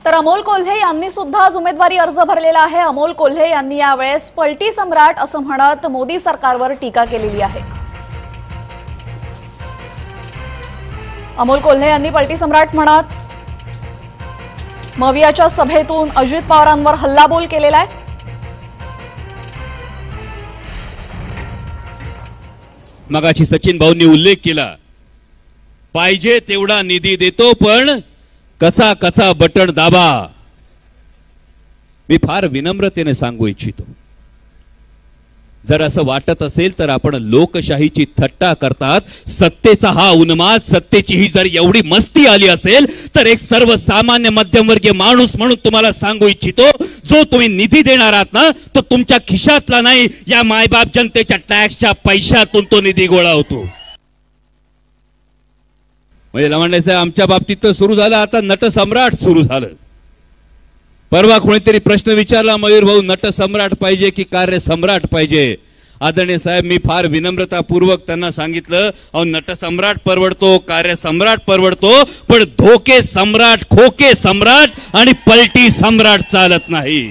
तर अमोल कोल्हे यांनी सुद्धा आज उमेदवारी अर्ज भरलेला आहे। अमोल कोल्हे यांनी यावेळेस पलटी सम्राट असं म्हणत मोदी सरकारवर टीका केलेली आहे। अमोल कोल्हे यांनी पलटी सम्राट म्हणत मवियाच्या सभेतून अजित पवारांवर हल्लाबोल केलेला आहे। मगाची सचिन भाऊंनी उल्लेख केला, पाहिजे तेवढा निधी देतो पण कचा कचा बटन दाबा। मी फार विनम्रतेने सांगू इच्छितो, जर असं वाटत असेल तर आपण लोकशाहीची थट्टा करतात, सत्तेचा हा उन्माद, सत्तेची ही जर एवढी मस्ती आली असेल तर एक सर्वसामान्य मध्यमवर्गीय माणूस म्हणून तुम्हाला सांगू इच्छितो, जो तुम्ही निधी देणार आहात ना तो तुमच्या खिशातला नाही, या मायबाप जनतेच्या टॅक्सच्या पैशातून तो निधी गोळा होतो। म्हणजे लवंडे साहेब आमच्या बाबतीत तर सुरू झालं, आता नट सम्राट सुरू झालं। परवा कोणीतरी प्रश्न विचारला, मयूर भाऊ नट सम्राट पाहिजे की कार्य सम्राट पाहिजे? आदरणीय साहेब मी फार विनम्रतापूर्वक त्यांना सांगितलं, अहो नट सम्राट परवडतो, कार्य सम्राट परवडतो, पण धोके सम्राट, खोके सम्राट आणि पलटी सम्राट चालत नाही।